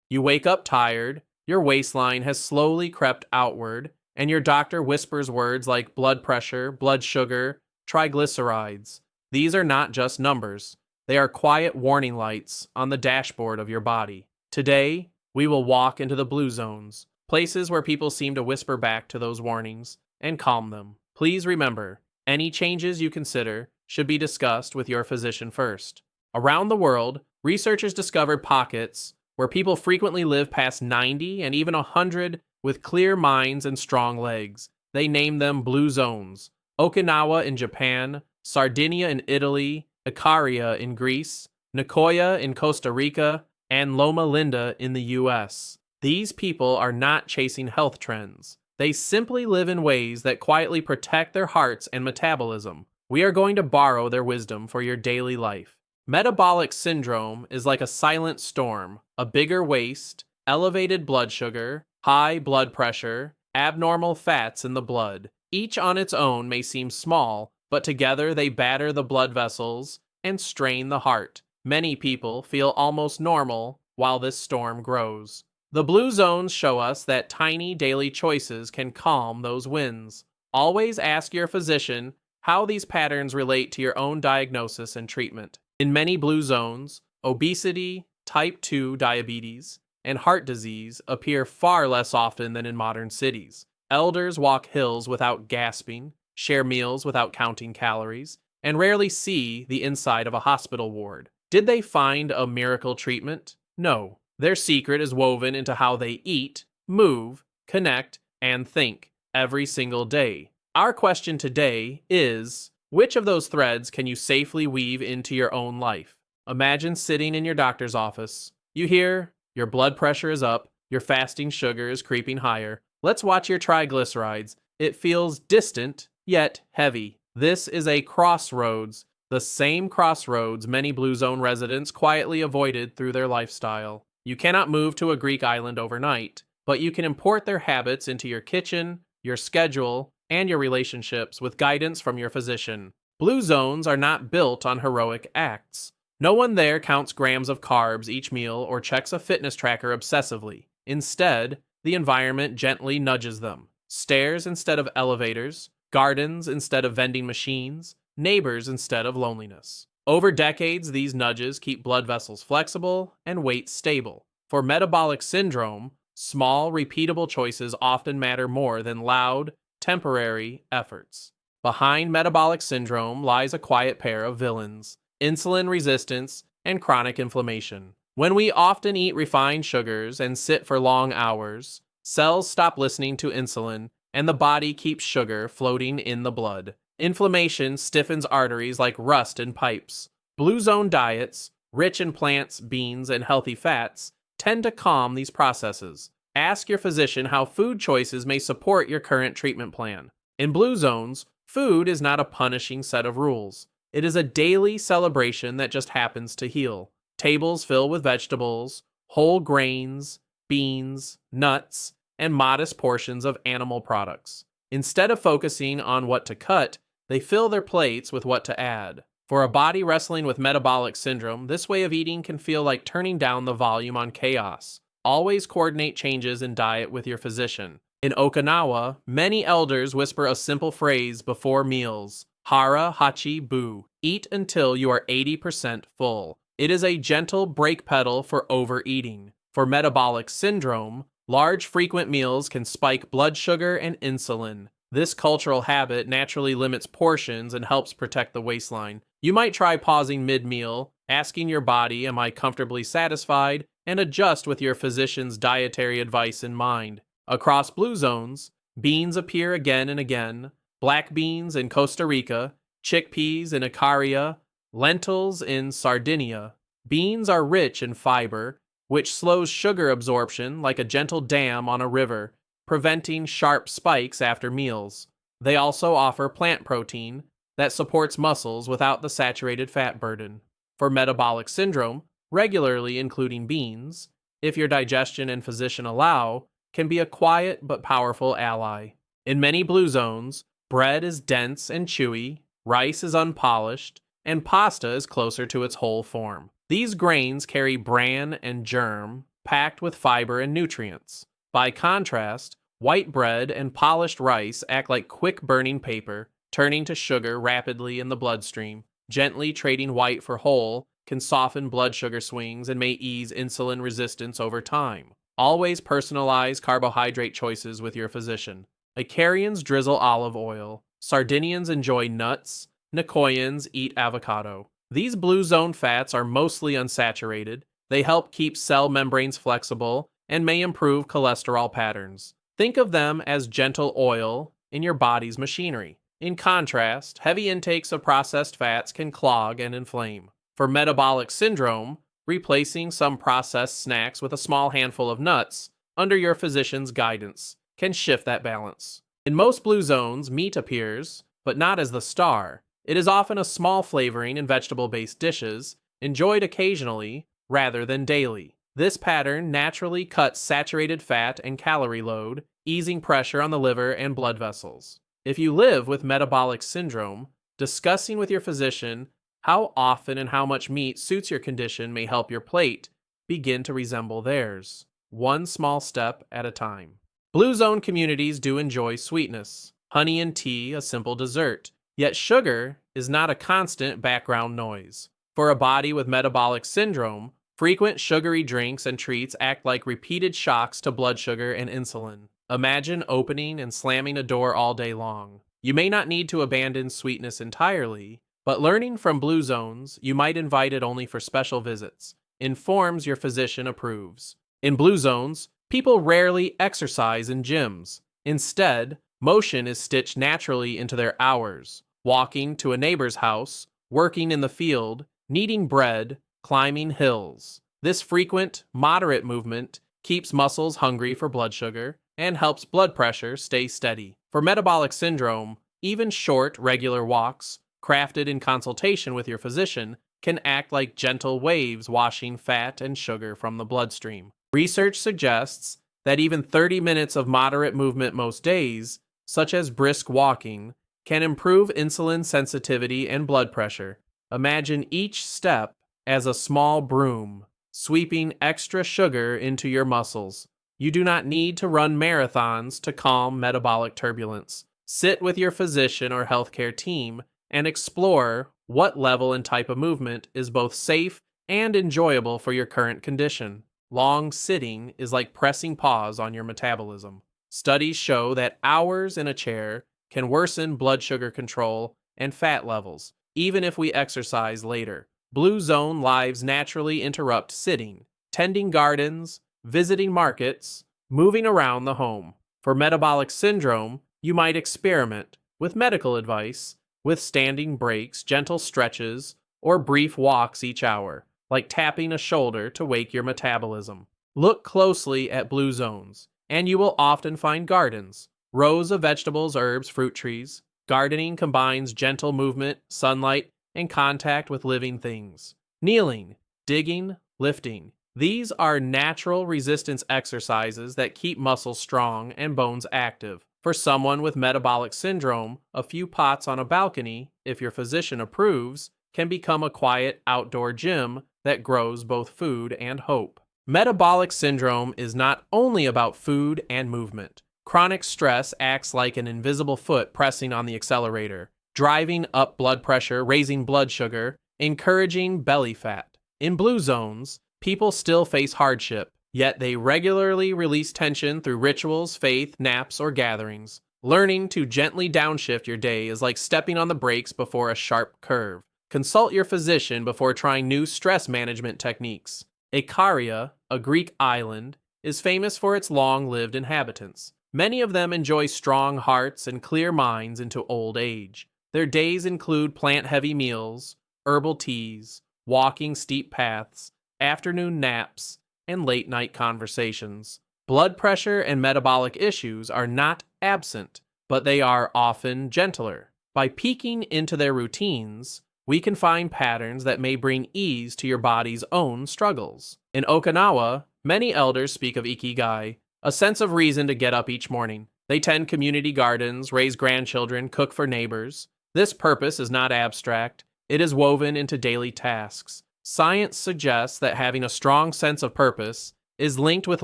You wake up tired, your waistline has slowly crept outward, and your doctor whispers words like blood pressure, blood sugar, triglycerides. These are not just numbers. They are quiet warning lights on the dashboard of your body. Today, we will walk into the blue zones, places where people seem to whisper back to those warnings and calm them. Please remember, any changes you consider should be discussed with your physician first. Around the world, researchers discovered pockets where people frequently live past 90 and even 100 with clear minds and strong legs. They name them blue zones. Okinawa in Japan, Sardinia in Italy, Icaria in Greece, Nicoya in Costa Rica, and Loma Linda in the US. These people are not chasing health trends. They simply live in ways that quietly protect their hearts and metabolism. We are going to borrow their wisdom for your daily life. Metabolic syndrome is like a silent storm: a bigger waist, elevated blood sugar, high blood pressure, abnormal fats in the blood. Each on its own may seem small, but together they batter the blood vessels and strain the heart. Many people feel almost normal while this storm grows. The blue zones show us that tiny daily choices can calm those winds. Always ask your physician how these patterns relate to your own diagnosis and treatment. In many blue zones, obesity, type 2 diabetes, and heart disease appear far less often than in modern cities. Elders walk hills without gasping, share meals without counting calories, and rarely see the inside of a hospital ward. Did they find a miracle treatment? No. Their secret is woven into how they eat, move, connect, and think every single day. Our question today is, which of those threads can you safely weave into your own life? Imagine sitting in your doctor's office. You hear your blood pressure is up, your fasting sugar is creeping higher. Let's watch your triglycerides. It feels distant, yet heavy. This is a crossroads, the same crossroads many Blue Zone residents quietly avoided through their lifestyle. You cannot move to a Greek island overnight, but you can import their habits into your kitchen, your schedule, and your relationships with guidance from your physician. Blue zones are not built on heroic acts. No one there counts grams of carbs each meal or checks a fitness tracker obsessively. Instead, the environment gently nudges them. Stairs instead of elevators, gardens instead of vending machines, neighbors instead of loneliness. Over decades, these nudges keep blood vessels flexible and weight stable. For metabolic syndrome, small, repeatable choices often matter more than loud, temporary efforts. Behind metabolic syndrome lies a quiet pair of villains: insulin resistance and chronic inflammation. When we often eat refined sugars and sit for long hours, cells stop listening to insulin and the body keeps sugar floating in the blood. Inflammation stiffens arteries like rust in pipes. Blue zone diets, rich in plants, beans, and healthy fats, tend to calm these processes. Ask your physician how food choices may support your current treatment plan. In blue zones, food is not a punishing set of rules. It is a daily celebration that just happens to heal. Tables fill with vegetables, whole grains, beans, nuts, and modest portions of animal products. Instead of focusing on what to cut, they fill their plates with what to add. For a body wrestling with metabolic syndrome, this way of eating can feel like turning down the volume on chaos. Always coordinate changes in diet with your physician. In Okinawa, many elders whisper a simple phrase before meals: hara hachi bu. Eat until you are 80% full. It is a gentle brake pedal for overeating. For metabolic syndrome, large frequent meals can spike blood sugar and insulin. This cultural habit naturally limits portions and helps protect the waistline. You might try pausing mid-meal, asking your body, "Am I comfortably satisfied?" and adjust with your physician's dietary advice in mind. Across blue zones, beans appear again and again: black beans in Costa Rica, chickpeas in Icaria, lentils in Sardinia. Beans are rich in fiber, which slows sugar absorption like a gentle dam on a river, preventing sharp spikes after meals. They also offer plant protein that supports muscles without the saturated fat burden. For metabolic syndrome, regularly including beans, if your digestion and physician allow, can be a quiet but powerful ally. In many blue zones, bread is dense and chewy, rice is unpolished, and pasta is closer to its whole form. These grains carry bran and germ, packed with fiber and nutrients. By contrast, white bread and polished rice act like quick-burning paper, turning to sugar rapidly in the bloodstream. Gently trading white for whole can soften blood sugar swings and may ease insulin resistance over time. Always personalize carbohydrate choices with your physician. Icarians drizzle olive oil. Sardinians enjoy nuts. Nicoyans eat avocado. These blue zone fats are mostly unsaturated. They help keep cell membranes flexible and may improve cholesterol patterns. Think of them as gentle oil in your body's machinery. In contrast, heavy intakes of processed fats can clog and inflame. For metabolic syndrome, replacing some processed snacks with a small handful of nuts, under your physician's guidance, can shift that balance. In most blue zones, meat appears, but not as the star. It is often a small flavoring in vegetable-based dishes, enjoyed occasionally rather than daily. This pattern naturally cuts saturated fat and calorie load, easing pressure on the liver and blood vessels. If you live with metabolic syndrome, discussing with your physician how often and how much meat suits your condition may help your plate begin to resemble theirs, one small step at a time. Blue zone communities do enjoy sweetness, honey and tea a simple dessert, yet sugar is not a constant background noise. For a body with metabolic syndrome, frequent sugary drinks and treats act like repeated shocks to blood sugar and insulin. Imagine opening and slamming a door all day long. You may not need to abandon sweetness entirely, but learning from blue zones, you might invite it only for special visits, in forms your physician approves. In blue zones, people rarely exercise in gyms. Instead, motion is stitched naturally into their hours, walking to a neighbor's house, working in the field, kneading bread, climbing hills. This frequent, moderate movement keeps muscles hungry for blood sugar and helps blood pressure stay steady. For metabolic syndrome, even short, regular walks, crafted in consultation with your physician, can act like gentle waves washing fat and sugar from the bloodstream. Research suggests that even 30 minutes of moderate movement most days, such as brisk walking, can improve insulin sensitivity and blood pressure. Imagine each step as a small broom, sweeping extra sugar into your muscles. You do not need to run marathons to calm metabolic turbulence. Sit with your physician or healthcare team and explore what level and type of movement is both safe and enjoyable for your current condition. Long sitting is like pressing pause on your metabolism. Studies show that hours in a chair can worsen blood sugar control and fat levels, even if we exercise later. Blue zone lives naturally interrupt sitting, tending gardens, visiting markets, moving around the home. For metabolic syndrome, you might experiment with medical advice, with standing breaks, gentle stretches, or brief walks each hour, like tapping a shoulder to wake your metabolism. Look closely at blue zones, and you will often find gardens, rows of vegetables, herbs, fruit trees. Gardening combines gentle movement, sunlight, and contact with living things. Kneeling, digging, lifting. These are natural resistance exercises that keep muscles strong and bones active. For someone with metabolic syndrome, a few pots on a balcony, if your physician approves, can become a quiet outdoor gym that grows both food and hope. Metabolic syndrome is not only about food and movement. Chronic stress acts like an invisible foot pressing on the accelerator, driving up blood pressure, raising blood sugar, encouraging belly fat. In blue zones, people still face hardship, yet they regularly release tension through rituals, faith, naps, or gatherings. Learning to gently downshift your day is like stepping on the brakes before a sharp curve. Consult your physician before trying new stress management techniques. Icaria, a Greek island, is famous for its long-lived inhabitants. Many of them enjoy strong hearts and clear minds into old age. Their days include plant-heavy meals, herbal teas, walking steep paths, afternoon naps, and late-night conversations. Blood pressure and metabolic issues are not absent, but they are often gentler. By peeking into their routines, we can find patterns that may bring ease to your body's own struggles. In Okinawa, many elders speak of ikigai, a sense of reason to get up each morning. They tend community gardens, raise grandchildren, cook for neighbors. This purpose is not abstract. It is woven into daily tasks. Science suggests that having a strong sense of purpose is linked with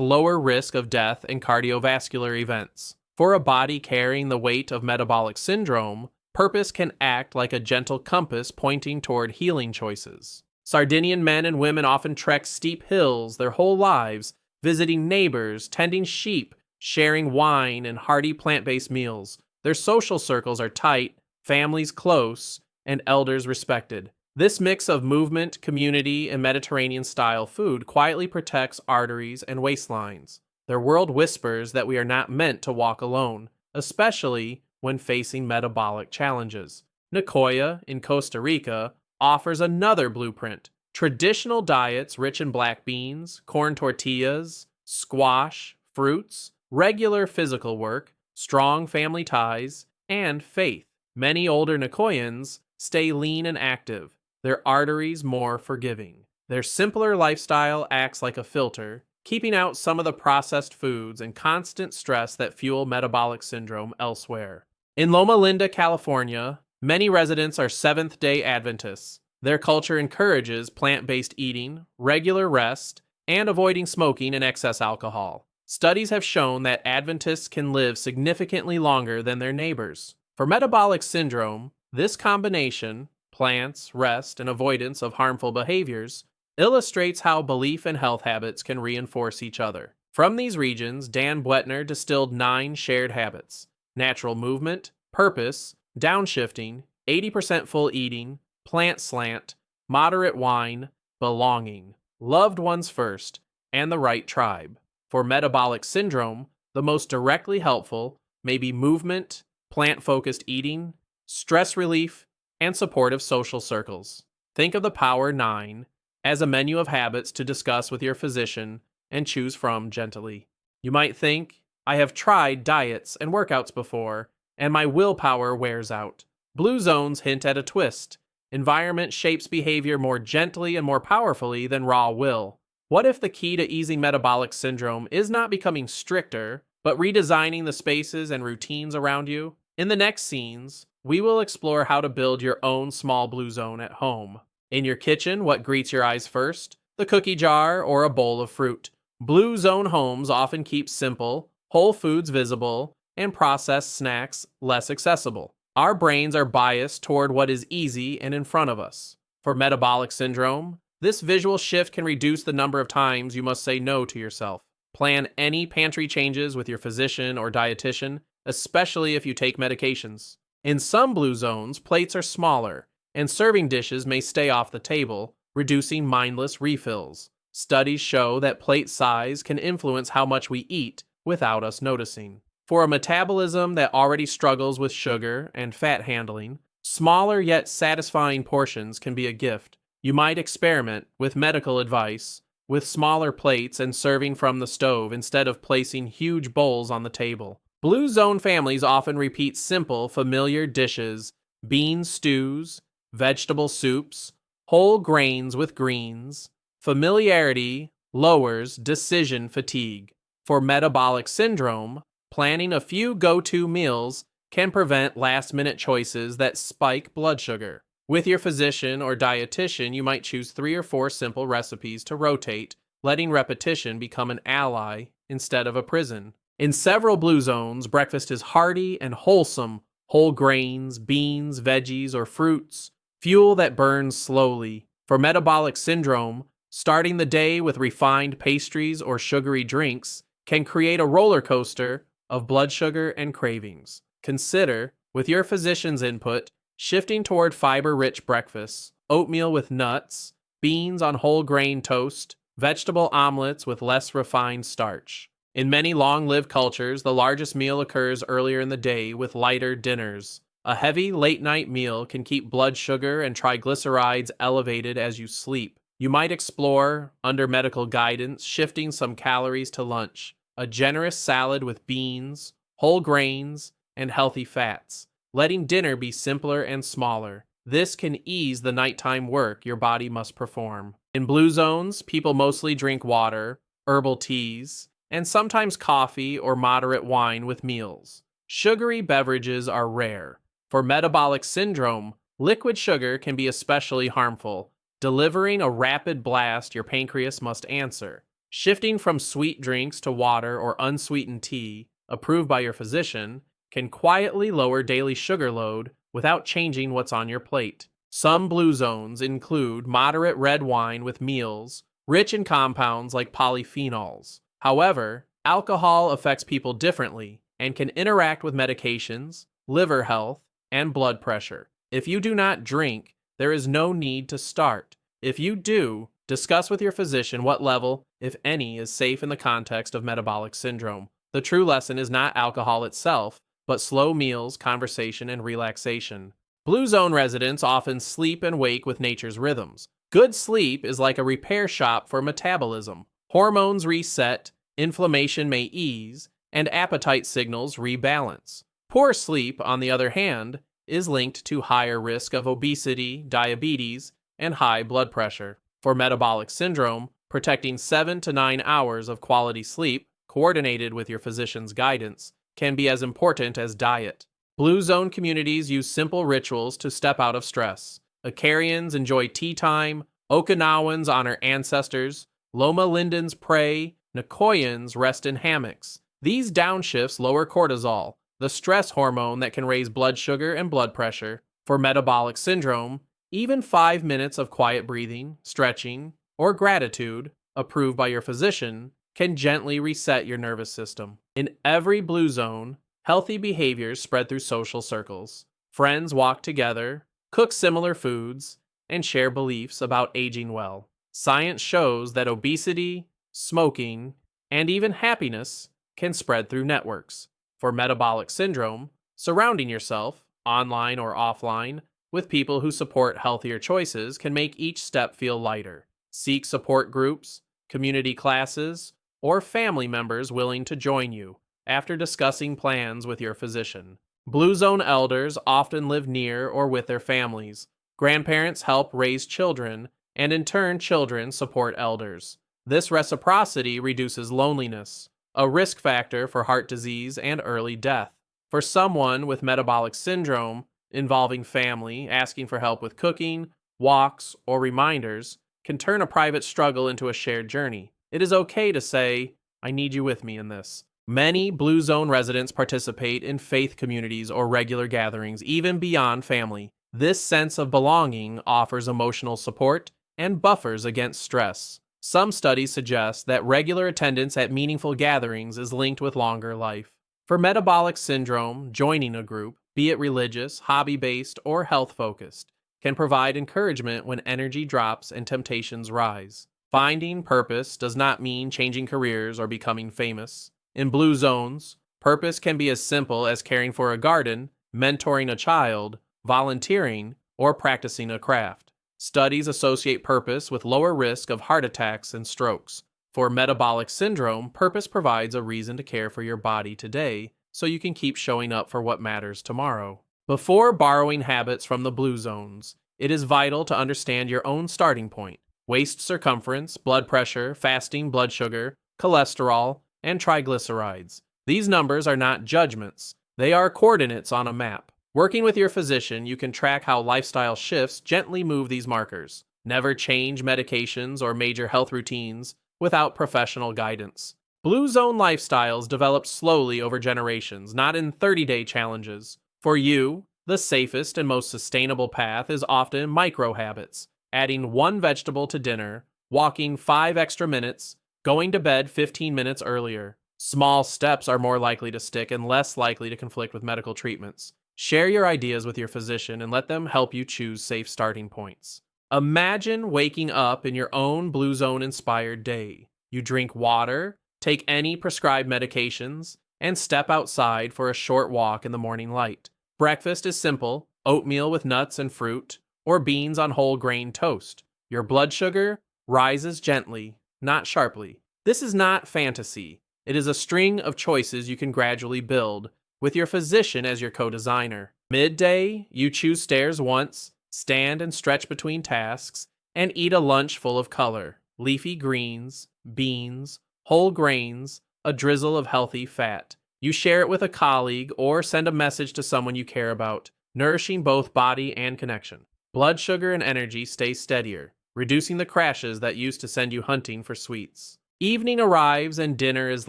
lower risk of death and cardiovascular events. For a body carrying the weight of metabolic syndrome, purpose can act like a gentle compass pointing toward healing choices. Sardinian men and women often trek steep hills their whole lives, visiting neighbors, tending sheep, sharing wine and hearty plant-based meals. Their social circles are tight, families close, and elders respected. This mix of movement, community, and Mediterranean-style food quietly protects arteries and waistlines. Their world whispers that we are not meant to walk alone, especially when facing metabolic challenges. Nicoya, in Costa Rica, offers another blueprint. Traditional diets rich in black beans, corn tortillas, squash, fruits, regular physical work, strong family ties, and faith. Many older Nicoyans stay lean and active, their arteries more forgiving. Their simpler lifestyle acts like a filter, keeping out some of the processed foods and constant stress that fuel metabolic syndrome elsewhere. In Loma Linda, California, many residents are Seventh-day Adventists. Their culture encourages plant-based eating, regular rest, and avoiding smoking and excess alcohol. Studies have shown that Adventists can live significantly longer than their neighbors. For metabolic syndrome, this combination, plants, rest, and avoidance of harmful behaviors, illustrates how belief and health habits can reinforce each other. From these regions, Dan Buettner distilled 9 shared habits: natural movement, purpose, downshifting, 80% full eating, plant slant, moderate wine, belonging, loved ones first, and the right tribe. For metabolic syndrome, the most directly helpful may be movement, plant-focused eating, stress relief, and supportive social circles. Think of the Power 9 as a menu of habits to discuss with your physician and choose from gently. You might think, I have tried diets and workouts before, and my willpower wears out. Blue zones hint at a twist. Environment shapes behavior more gently and more powerfully than raw will. What if the key to easing metabolic syndrome is not becoming stricter, but redesigning the spaces and routines around you? In the next scenes, we will explore how to build your own small blue zone at home. In your kitchen, what greets your eyes first? The cookie jar or a bowl of fruit? Blue zone homes often keep simple, whole foods visible, and processed snacks less accessible. Our brains are biased toward what is easy and in front of us. For metabolic syndrome, this visual shift can reduce the number of times you must say no to yourself. Plan any pantry changes with your physician or dietitian, especially if you take medications. In some blue zones, plates are smaller, and serving dishes may stay off the table, reducing mindless refills. Studies show that plate size can influence how much we eat without us noticing. For a metabolism that already struggles with sugar and fat handling, smaller yet satisfying portions can be a gift. You might experiment with medical advice, with smaller plates and serving from the stove instead of placing huge bowls on the table. Blue zone families often repeat simple, familiar dishes: bean stews, vegetable soups, whole grains with greens. Familiarity lowers decision fatigue. For metabolic syndrome, planning a few go-to meals can prevent last-minute choices that spike blood sugar. With your physician or dietitian, you might choose 3 or 4 simple recipes to rotate, letting repetition become an ally instead of a prison. In several blue zones, breakfast is hearty and wholesome: whole grains, beans, veggies, or fruits, fuel that burns slowly. For metabolic syndrome, starting the day with refined pastries or sugary drinks can create a roller coaster of blood sugar and cravings. Consider, with your physician's input, shifting toward fiber-rich breakfasts: oatmeal with nuts, beans on whole grain toast, vegetable omelets with less refined starch. In many long-lived cultures, the largest meal occurs earlier in the day with lighter dinners. A heavy late-night meal can keep blood sugar and triglycerides elevated as you sleep. You might explore, under medical guidance, shifting some calories to lunch: a generous salad with beans, whole grains, and healthy fats, letting dinner be simpler and smaller. This can ease the nighttime work your body must perform. In blue zones, people mostly drink water, herbal teas, and sometimes coffee or moderate wine with meals. Sugary beverages are rare. For metabolic syndrome, liquid sugar can be especially harmful, delivering a rapid blast your pancreas must answer. Shifting from sweet drinks to water or unsweetened tea, approved by your physician, can quietly lower daily sugar load without changing what's on your plate. Some blue zones include moderate red wine with meals, rich in compounds like polyphenols. However, alcohol affects people differently and can interact with medications, liver health, and blood pressure. If you do not drink, there is no need to start. If you do, discuss with your physician what level, if any, is safe in the context of metabolic syndrome. The true lesson is not alcohol itself, but slow meals, conversation, and relaxation. Blue zone residents often sleep and wake with nature's rhythms. Good sleep is like a repair shop for metabolism. Hormones reset, inflammation may ease, and appetite signals rebalance. Poor sleep, on the other hand, is linked to higher risk of obesity, diabetes, and high blood pressure. For metabolic syndrome, protecting 7 to 9 hours of quality sleep, coordinated with your physician's guidance, can be as important as diet. Blue zone communities use simple rituals to step out of stress. Acarians enjoy tea time, Okinawans honor ancestors, Loma Lindens pray, Nicoyans rest in hammocks. These downshifts lower cortisol, the stress hormone that can raise blood sugar and blood pressure. For metabolic syndrome, even 5 minutes of quiet breathing, stretching, or gratitude, approved by your physician, can gently reset your nervous system. In every blue zone, healthy behaviors spread through social circles. Friends walk together, cook similar foods, and share beliefs about aging well. Science shows that obesity, smoking, and even happiness can spread through networks. For metabolic syndrome, surrounding yourself, online or offline, with people who support healthier choices can make each step feel lighter. Seek support groups, community classes, or family members willing to join you after discussing plans with your physician. Blue zone elders often live near or with their families. Grandparents help raise children, and in turn, children support elders. This reciprocity reduces loneliness, a risk factor for heart disease and early death. For someone with metabolic syndrome, involving family, asking for help with cooking, walks, or reminders can turn a private struggle into a shared journey. It is okay to say, I need you with me in this. Many Blue Zone residents participate in faith communities or regular gatherings, even beyond family. This sense of belonging offers emotional support and buffers against stress. Some studies suggest that regular attendance at meaningful gatherings is linked with longer life. For metabolic syndrome, joining a group, be it religious, hobby-based, or health-focused, can provide encouragement when energy drops and temptations rise. Finding purpose does not mean changing careers or becoming famous. In blue zones, purpose can be as simple as caring for a garden, mentoring a child, volunteering, or practicing a craft. Studies associate purpose with lower risk of heart attacks and strokes. For metabolic syndrome, purpose provides a reason to care for your body today so you can keep showing up for what matters tomorrow. Before borrowing habits from the blue zones, it is vital to understand your own starting point. Waist circumference, blood pressure, fasting blood sugar, cholesterol, and triglycerides. These numbers are not judgments. They are coordinates on a map. Working with your physician, you can track how lifestyle shifts gently move these markers. Never change medications or major health routines without professional guidance. Blue Zone lifestyles develop slowly over generations, not in 30-day challenges. For you, the safest and most sustainable path is often micro habits, adding 1 vegetable to dinner, walking 5 extra minutes, going to bed 15 minutes earlier. Small steps are more likely to stick and less likely to conflict with medical treatments. Share your ideas with your physician and let them help you choose safe starting points. Imagine waking up in your own Blue Zone-inspired day. You drink water, take any prescribed medications, and step outside for a short walk in the morning light. Breakfast is simple, oatmeal with nuts and fruit, or beans on whole grain toast. Your blood sugar rises gently, not sharply. This is not fantasy. It is a string of choices you can gradually build, with your physician as your co-designer. Midday, you choose stairs once, stand and stretch between tasks, and eat a lunch full of color, leafy greens, beans, whole grains, a drizzle of healthy fat. You share it with a colleague or send a message to someone you care about, nourishing both body and connection. Blood sugar and energy stay steadier, reducing the crashes that used to send you hunting for sweets. Evening arrives and dinner is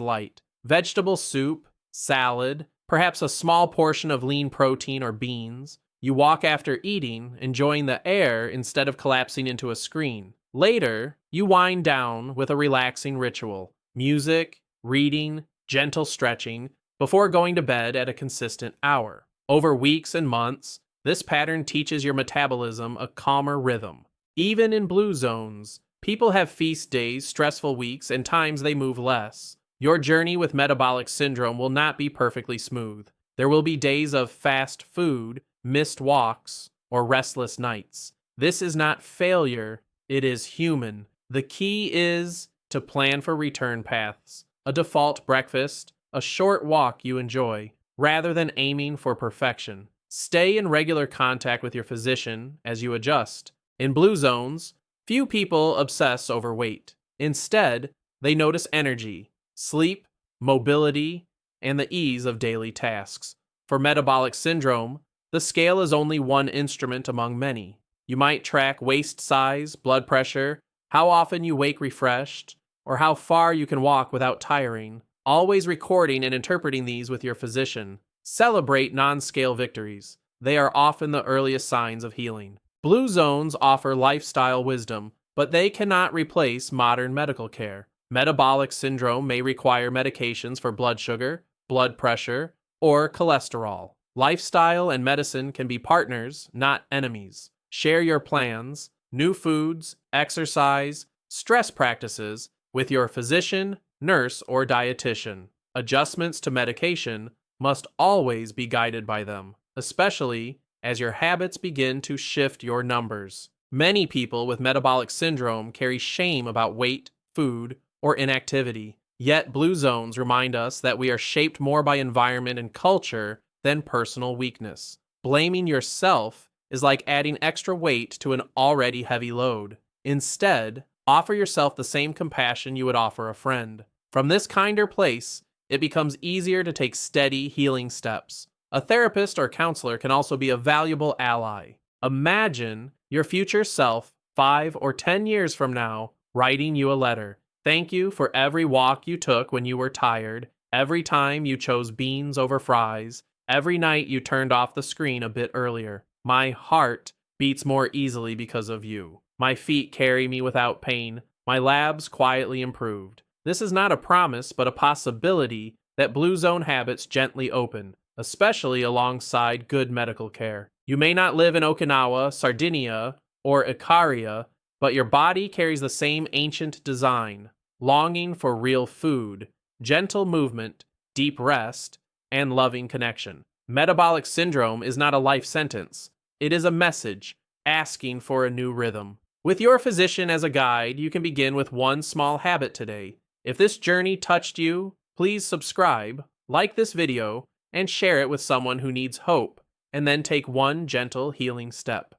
light. Vegetable soup, salad, perhaps a small portion of lean protein or beans. You walk after eating, enjoying the air instead of collapsing into a screen. Later, you wind down with a relaxing ritual: music, reading, gentle stretching, before going to bed at a consistent hour. Over weeks and months, this pattern teaches your metabolism a calmer rhythm. Even in blue zones, people have feast days, stressful weeks, and times they move less. Your journey with metabolic syndrome will not be perfectly smooth. There will be days of fast food, missed walks, or restless nights. This is not failure, it is human. The key is to plan for return paths, a default breakfast, a short walk you enjoy, rather than aiming for perfection. Stay in regular contact with your physician as you adjust. In blue zones, few people obsess over weight. Instead, they notice energy, sleep, mobility, and the ease of daily tasks. For metabolic syndrome, the scale is only one instrument among many. You might track waist size, blood pressure, how often you wake refreshed, or how far you can walk without tiring, always recording and interpreting these with your physician. Celebrate non-scale victories. They are often the earliest signs of healing. Blue zones offer lifestyle wisdom, but they cannot replace modern medical care. Metabolic syndrome may require medications for blood sugar, blood pressure, or cholesterol. Lifestyle and medicine can be partners, not enemies. Share your plans, new foods, exercise, stress practices with your physician, nurse, or dietitian. Adjustments to medication must always be guided by them, especially as your habits begin to shift your numbers. Many people with metabolic syndrome carry shame about weight, food, or inactivity. Yet blue zones remind us that we are shaped more by environment and culture than personal weakness. Blaming yourself is like adding extra weight to an already heavy load. Instead, offer yourself the same compassion you would offer a friend. From this kinder place, it becomes easier to take steady, healing steps. A therapist or counselor can also be a valuable ally. Imagine your future self 5 or 10 years from now writing you a letter. Thank you for every walk you took when you were tired, every time you chose beans over fries, every night you turned off the screen a bit earlier. My heart beats more easily because of you. My feet carry me without pain. My labs quietly improved. This is not a promise, but a possibility that blue zone habits gently open, especially alongside good medical care. You may not live in Okinawa, Sardinia, or Ikaria, but your body carries the same ancient design: longing for real food, gentle movement, deep rest, and loving connection. Metabolic syndrome is not a life sentence. It is a message asking for a new rhythm. With your physician as a guide, you can begin with one small habit today. If this journey touched you, please subscribe, like this video, and share it with someone who needs hope, and then take one gentle healing step.